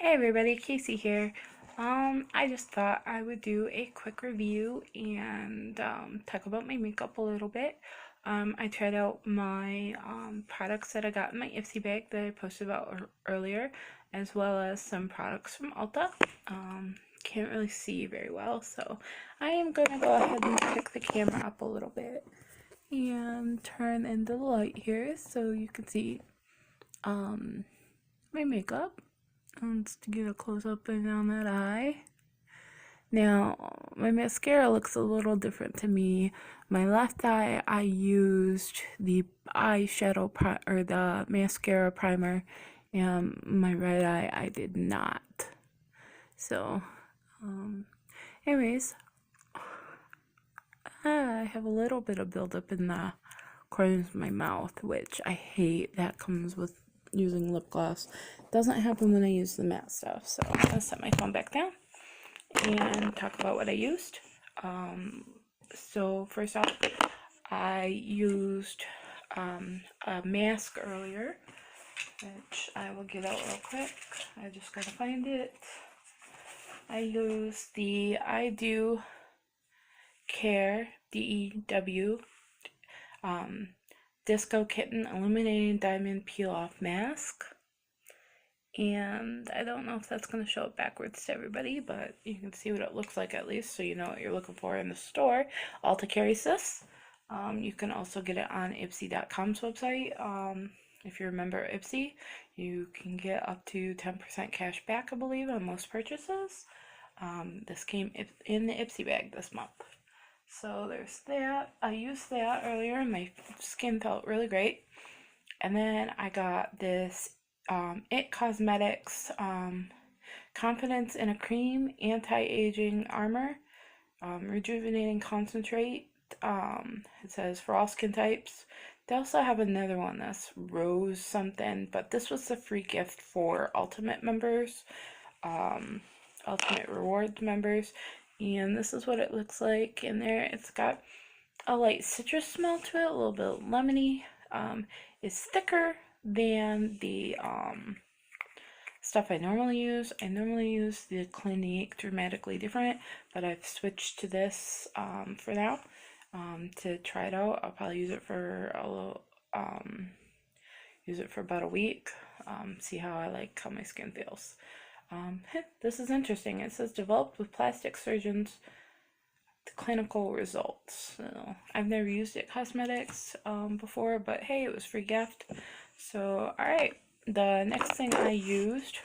Hey everybody, Casey here. I just thought I would do a quick review and talk about my makeup a little bit. I tried out my products that I got in my Ipsy bag that I posted about earlier, as well as some products from Ulta. Can't really see very well, so I am going to go ahead and pick the camera up a little bit and turn in the light here so you can see my makeup. Let's get a close up on that eye. Now, my mascara looks a little different to me. My left eye, I used the eyeshadow or the mascara primer, and my right eye, I did not. So, anyways, I have a little bit of buildup in the corners of my mouth, which I hate. That comes with using lip gloss. Doesn't happen when I use the matte stuff. So I'm gonna set my phone back down and talk about what I used. So first off, I used a mask earlier, which I will get out real quick. I just gotta find it. I used the I Do Care DEW Disco Kitten Illuminating Diamond Peel Off Mask. And I don't know if that's going to show up backwards to everybody, but you can see what it looks like at least, so you know what you're looking for in the store. Ulta carries this. You can also get it on Ipsy.com's website. If you remember Ipsy, you can get up to 10% cash back, I believe, on most purchases. This came in the Ipsy bag this month. So there's that. I used that earlier and my skin felt really great. And then I got this It Cosmetics Confidence in a Cream Anti-Aging Armor Rejuvenating Concentrate. It says for all skin types. They also have another one that's rose something, but this was the free gift for Ultimate members, Ultimate Rewards members. And this is what it looks like in there. It's got a light citrus smell to it, a little bit lemony. It's thicker than the stuff I normally use. I normally use the Clinique Dramatically Different, but I've switched to this for now to try it out. I'll probably use it for a little, use it for about a week, see how I like how my skin feels. This is interesting. It says developed with plastic surgeons clinical results. So I've never used It Cosmetics before, but hey, it was free gift. So alright, the next thing I used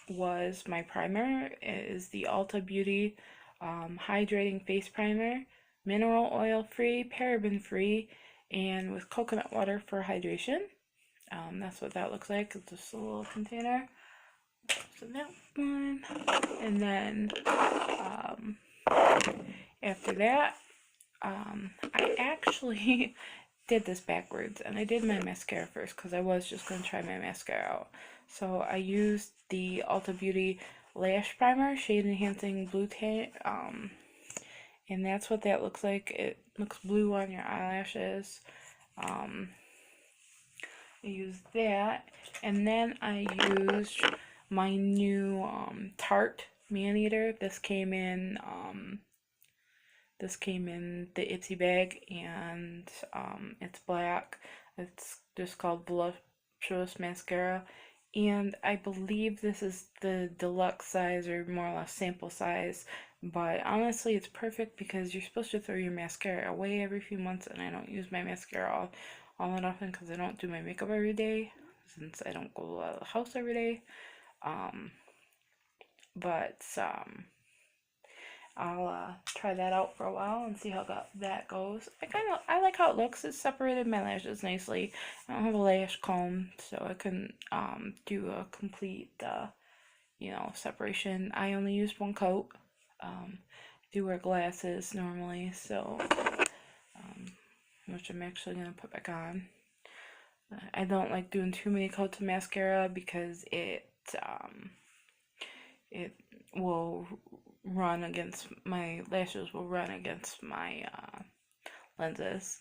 was my primer. It is the Ulta Beauty Hydrating Face Primer, mineral oil free, paraben free, and with coconut water for hydration. That's what that looks like. It's just a little container. So that one, and then after that, I actually did this backwards, and I did my mascara first because I was just going to try my mascara out. So I used the Ulta Beauty Lash Primer, Shade Enhancing Blue Tint, and that's what that looks like. It looks blue on your eyelashes. I used that, and then I used my new Tarte Maneater. This came in the Ipsy bag, and it's black. It's just called Voluptuous Mascara, and I believe this is the deluxe size, or more or less sample size, but honestly it's perfect because you're supposed to throw your mascara away every few months, and I don't use my mascara all that often because I don't do my makeup every day, since I don't go out of the house every day. I'll try that out for a while and see how that goes. I like how it looks. It separated my lashes nicely. I don't have a lash comb, so I couldn't do a complete separation. I only used one coat. I do wear glasses normally, so which I'm actually gonna put back on. I don't like doing too many coats of mascara because it will run against my lashes, will run against my lenses.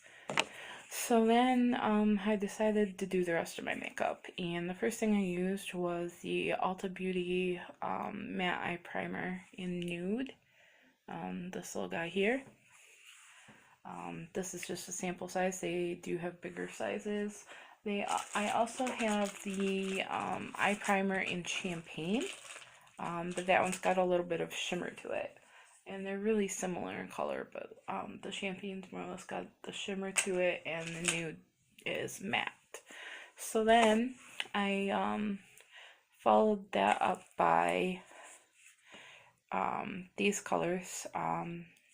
So then I decided to do the rest of my makeup, and the first thing I used was the Ulta Beauty matte eye primer in nude. This little guy here. This is just a sample size. They do have bigger sizes. I also have the eye primer in champagne, but that one's got a little bit of shimmer to it. And they're really similar in color, but the champagne's more or less got the shimmer to it, and the nude is matte. So then I followed that up by these colors.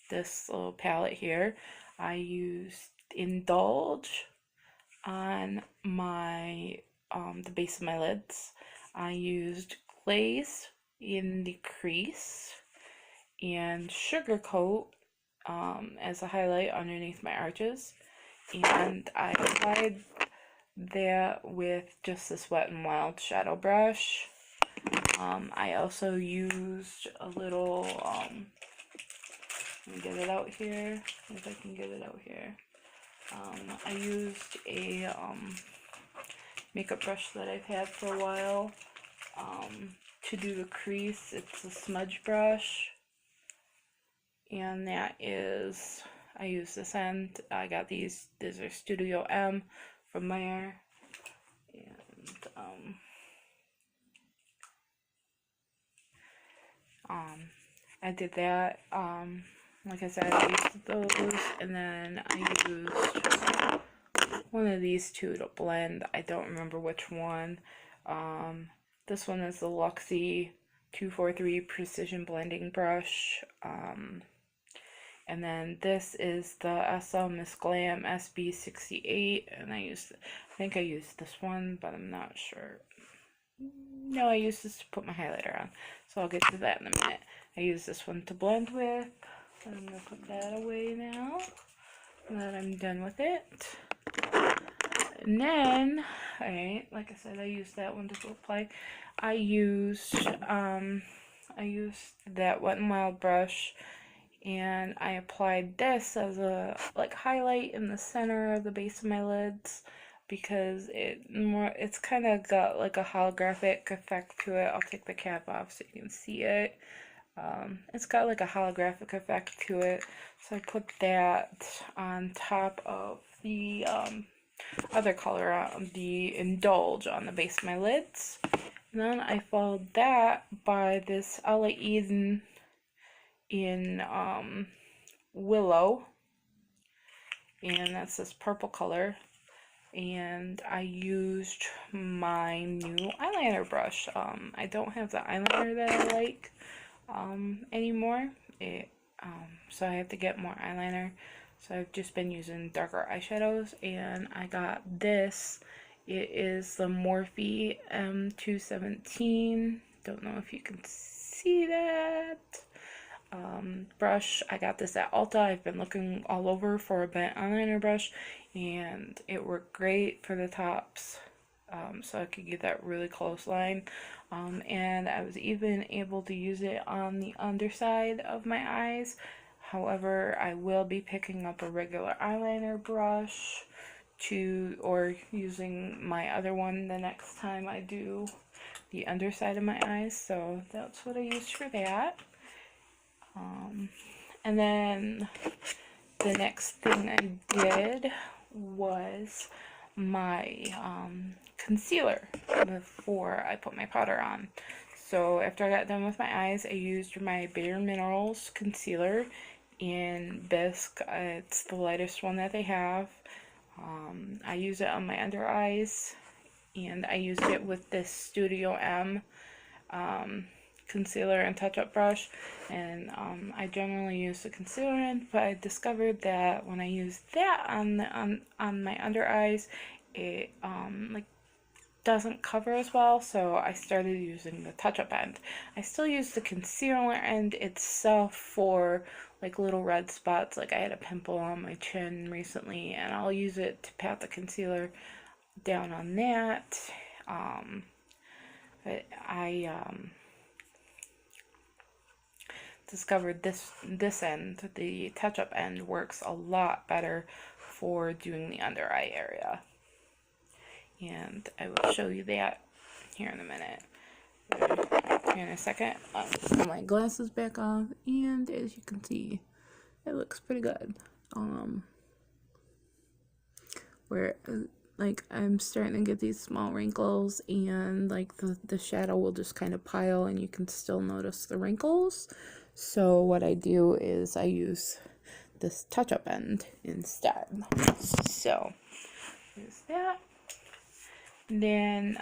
This little palette here, I used Indulge on my the base of my lids. I used Glaze in the crease and Sugarcoat as a highlight underneath my arches, and I applied that with just this Wet n Wild shadow brush. I also used a little, let me get it out here, if I can get it out here. I used a makeup brush that I've had for a while to do the crease. It's a smudge brush, and that is, I use this end. I got these are Studio M from there, and I did that. Like I said, I used those, and then I used one of these two to blend. I don't remember which one. This one is the Luxie 243 Precision Blending Brush. And then this is the SL Miss Glam SB68, and I think I used this one, but I'm not sure. No, I used this to put my highlighter on, so I'll get to that in a minute. I use this one to blend with. I'm going to put that away now that I'm done with it. And then, alright, like I said, I used that one to apply. I used that Wet n Wild brush, and I applied this as a highlight in the center of the base of my lids, because it's kind of got like a holographic effect to it. I'll take the cap off so you can see it. It's got like a holographic effect to it, so I put that on top of the other color, the Indulge, on the base of my lids. And then I followed that by this LA Eden in Willow, and that's this purple color. And I used my new eyeliner brush. I don't have the eyeliner that I like anymore. So I have to get more eyeliner. So I've just been using darker eyeshadows, and I got this. It is the Morphe M217. Don't know if you can see that. Brush. I got this at Ulta. I've been looking all over for a bent eyeliner brush, and it worked great for the tops, so I could get that really close line, and I was even able to use it on the underside of my eyes. However, I will be picking up a regular eyeliner brush or using my other one the next time I do the underside of my eyes, so that's what I used for that. And then the next thing I did was my concealer before I put my powder on. So after I got done with my eyes, I used my Bare Minerals concealer in Bisque. It's the lightest one that they have. I use it on my under eyes, and I used it with this Studio M concealer and touch-up brush, and I generally use the concealer in, but I discovered that when I use that on my under eyes, it doesn't cover as well, so I started using the touch-up end. I still use the concealer end itself for little red spots. Like I had a pimple on my chin recently, and I'll use it to pat the concealer down on that. But I discovered this end, the touch-up end, works a lot better for doing the under eye area. And I will show you that here in a minute. Here in a second. I'll put my glasses back on, and as you can see, it looks pretty good. Where like I'm starting to get these small wrinkles, and like the shadow will just kind of pile, and you can still notice the wrinkles. So what I do is I use this touch-up end instead. So there's that. Then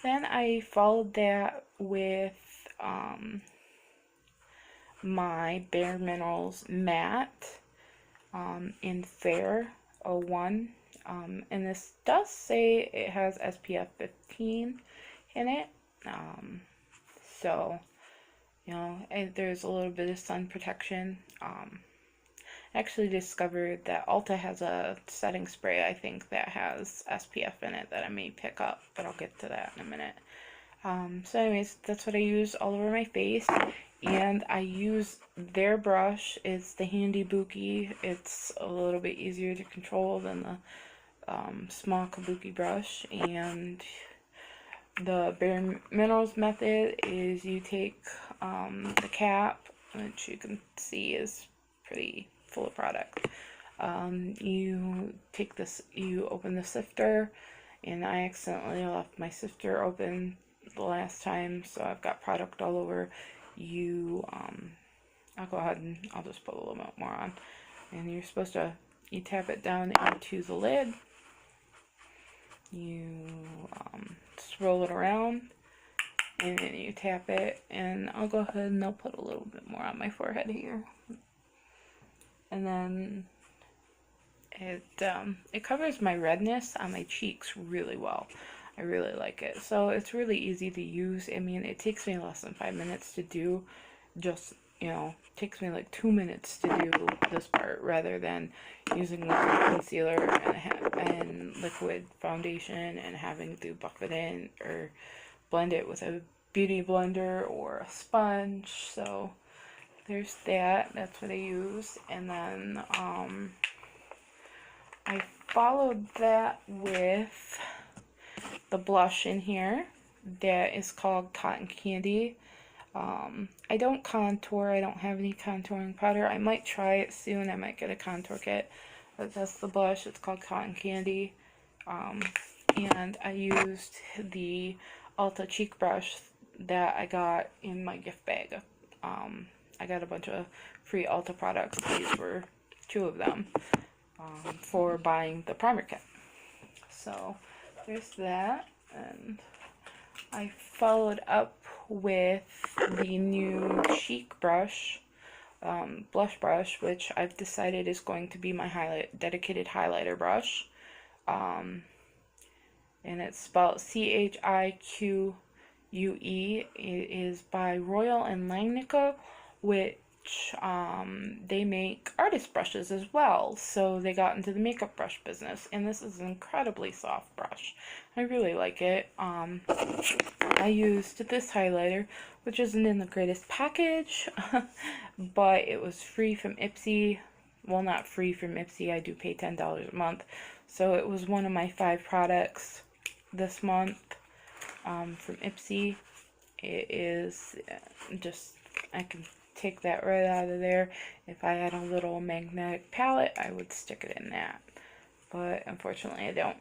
I followed that with my Bare Minerals matte in Fair 01. And this does say it has SPF 15 in it. So, you know, there's a little bit of sun protection. I actually discovered that Ulta has a setting spray, I think, that has SPF in it that I may pick up, but I'll get to that in a minute. So anyways, that's what I use all over my face, and I use their brush. It's the Handy Buki. It's a little bit easier to control than the small kabuki brush, and the Bare Minerals method is you take the cap, which you can see is pretty full of product. You take this, you open the sifter, and I accidentally left my sifter open the last time, so I've got product all over. I'll go ahead and I'll just put a little bit more on, and you're supposed to, you tap it down into the lid, you swirl it around, and then you tap it, and I'll go ahead and I'll put a little bit more on my forehead here. And then it covers my redness on my cheeks really well. I really like it. So it's really easy to use. I mean, it takes me less than 5 minutes to do. Just, you know, takes me like 2 minutes to do this part, rather than using liquid concealer and liquid foundation and having to buff it in or blend it with a beauty blender or a sponge. So there's that. That's what I use. And then I followed that with the blush in here that is called Cotton Candy. I don't contour. I don't have any contouring powder. I might try it soon. I might get a contour kit. But that's the blush. It's called Cotton Candy. And I used the Ulta cheek brush that I got in my gift bag. I got a bunch of free Ulta products. These were 2 of them for buying the primer kit. So there's that. And I followed up with the new cheek brush, blush brush, which I've decided is going to be my dedicated highlighter brush. And it's spelled CHIQUE. It is by Royal and Langnickel, which they make artist brushes as well. So they got into the makeup brush business, and this is an incredibly soft brush. I really like it. I used this highlighter, which isn't in the greatest package, but it was free from Ipsy. Well, not free from Ipsy. I do pay $10 a month. So it was one of my 5 products this month from Ipsy. It is just, I can take that right out of there. If I had a little magnetic palette, I would stick it in that. But unfortunately, I don't.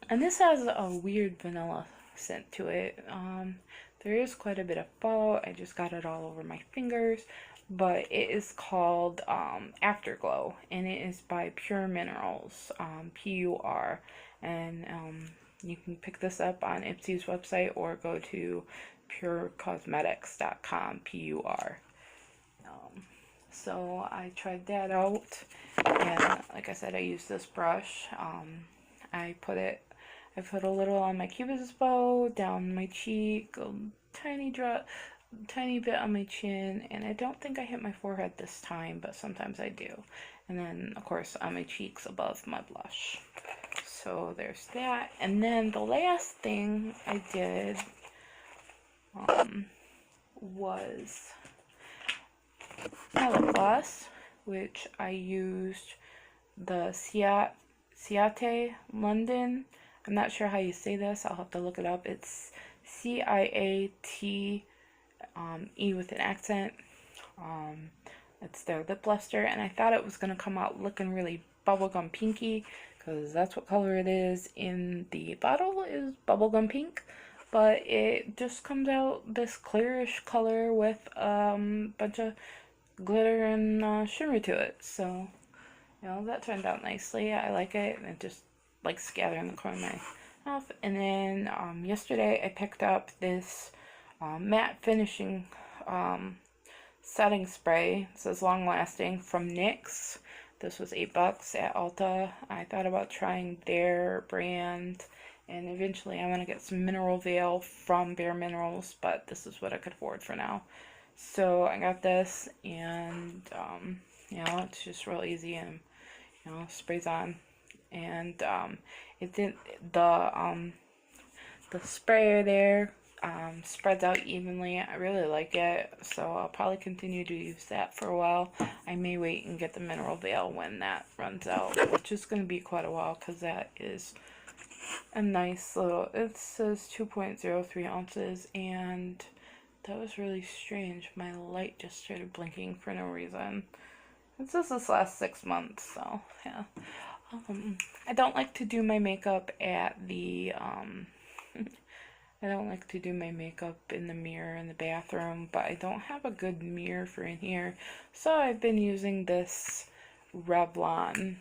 And this has a weird vanilla scent to it. There is quite a bit of fallout. I just got it all over my fingers. But it is called Afterglow, and it is by Pure Minerals, PUR. And you can pick this up on Ipsy's website or go to purecosmetics.com, PUR. So I tried that out, and like I said, I used this brush. I put a little on my cupid's bow, down my cheek, a tiny bit on my chin, and I don't think I hit my forehead this time, but sometimes I do. And then, of course, on my cheeks above my blush. So there's that. And then the last thing I did was my lip gloss, which I used the Ciate London. I'm not sure how you say this. I'll have to look it up. It's Ciate with an accent. It's their lip luster, and I thought it was going to come out looking really bubblegum pinky, because that's what color it is in the bottle, is bubblegum pink, but it just comes out this clearish color with a bunch of glitter and shimmer to it. So, you know, that turned out nicely. I like it, and it just like scatter in the corner of my mouth. And then yesterday I picked up this matte finishing setting spray. It says long lasting from NYX. This was $8 at Ulta. I thought about trying their brand, and eventually I want to get some mineral veil from Bare Minerals, but this is what I could afford for now. So I got this, and you know, it's just real easy, and you know, sprays on, and it didn't the sprayer there spreads out evenly. I really like it, so I'll probably continue to use that for a while. I may wait and get the mineral veil when that runs out, which is going to be quite a while, because that is a nice little, it says 2.03 ounces, and that was really strange. My light just started blinking for no reason. It's just this last 6 months, so yeah. I don't like to do my makeup at the I don't like to do my makeup in the mirror in the bathroom, but I don't have a good mirror for in here, so I've been using this Revlon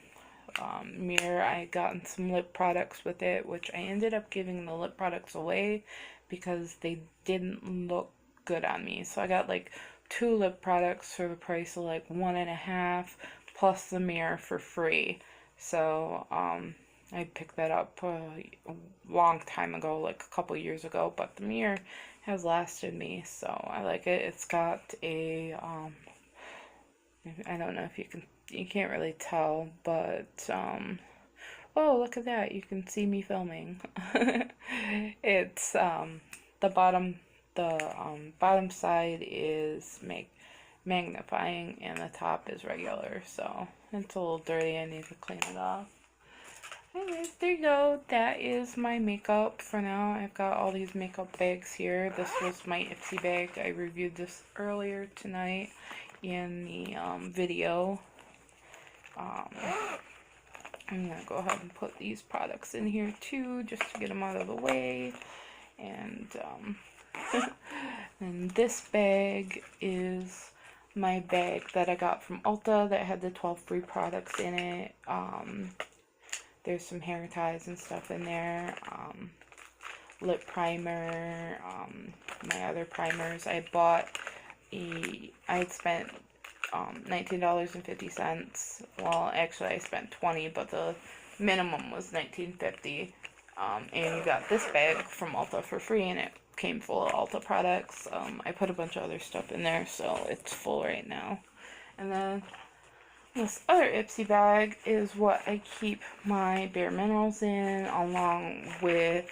mirror. I gotten some lip products with it, which I ended up giving the lip products away because they didn't look good on me. So I got like 2 lip products for the price of like 1.5 plus the mirror for free. So I picked that up a long time ago, like a couple years ago, but the mirror has lasted me, so I like it. It's got a I don't know if you can't really tell, but oh, look at that, you can see me filming. It's the bottom side is magnifying, and the top is regular, so it's a little dirty. I need to clean it off. Anyways, there you go. That is my makeup for now. I've got all these makeup bags here. This was my Ipsy bag. I reviewed this earlier tonight in the video. I'm going to go ahead and put these products in here too, just to get them out of the way. And, and this bag is my bag that I got from Ulta that had the 12 free products in it. There's some hair ties and stuff in there, lip primer, my other primers. I had spent $19.50. Well, actually I spent $20, but the minimum was $19.50. And you got this bag from Ulta for free, and it came full of Ulta products. I put a bunch of other stuff in there, so it's full right now. And then this other Ipsy bag is what I keep my Bare Minerals in, along with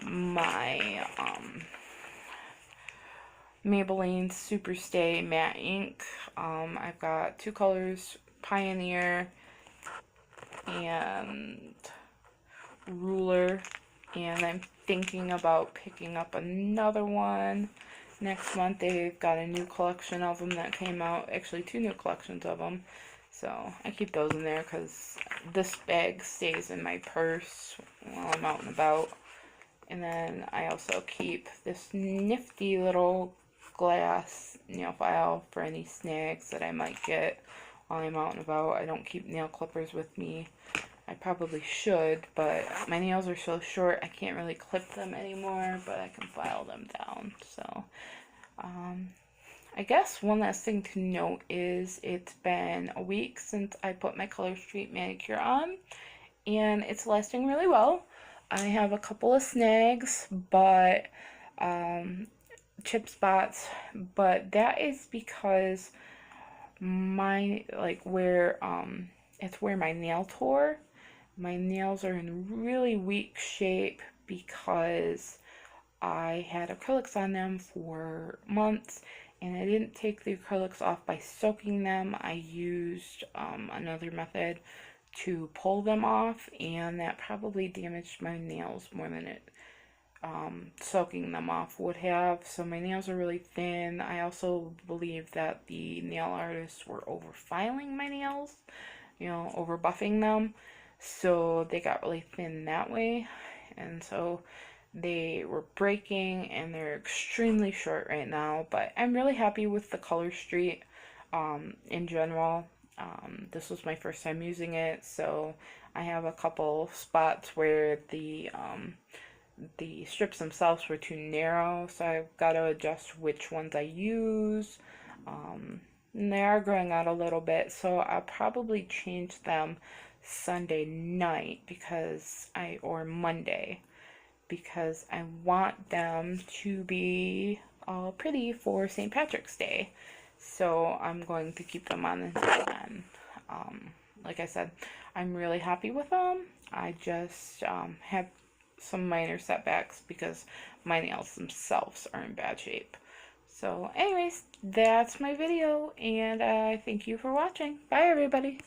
my Maybelline Superstay Matte Ink. I've got 2 colors, Pioneer and Ruler, and I'm thinking about picking up another one next month. They've got a new collection of them that came out, actually 2 new collections of them, so I keep those in there because this bag stays in my purse while I'm out and about. And then I also keep this nifty little glass nail file for any snags that I might get while I'm out and about. I don't keep nail clippers with me. I probably should, but my nails are so short I can't really clip them anymore, but I can file them down. So I guess one last thing to note is it's been a week since I put my Color Street manicure on, and it's lasting really well. I have a couple of snags, but chip spots, but that is because my, like, where it's where my nail tore. My nails are in really weak shape because I had acrylics on them for months, And I didn't take the acrylics off by soaking them. I used another method to pull them off, and that probably damaged my nails more than it soaking them off would have. So my nails are really thin. I also believe that the nail artists were over filing my nails, over buffing them, so they got really thin that way, and so they were breaking, and they're extremely short right now. But I'm really happy with the color street in general. This was my first time using it, so I have a couple spots where the strips themselves were too narrow, so I've got to adjust which ones I use. And they are growing out a little bit, so I'll probably change them Sunday night or Monday, because I want them to be all pretty for St. Patrick's Day. So I'm going to keep them on until then. Like I said, I'm really happy with them. I just have some minor setbacks because my nails themselves are in bad shape. So anyways, that's my video, and I thank you for watching. Bye everybody.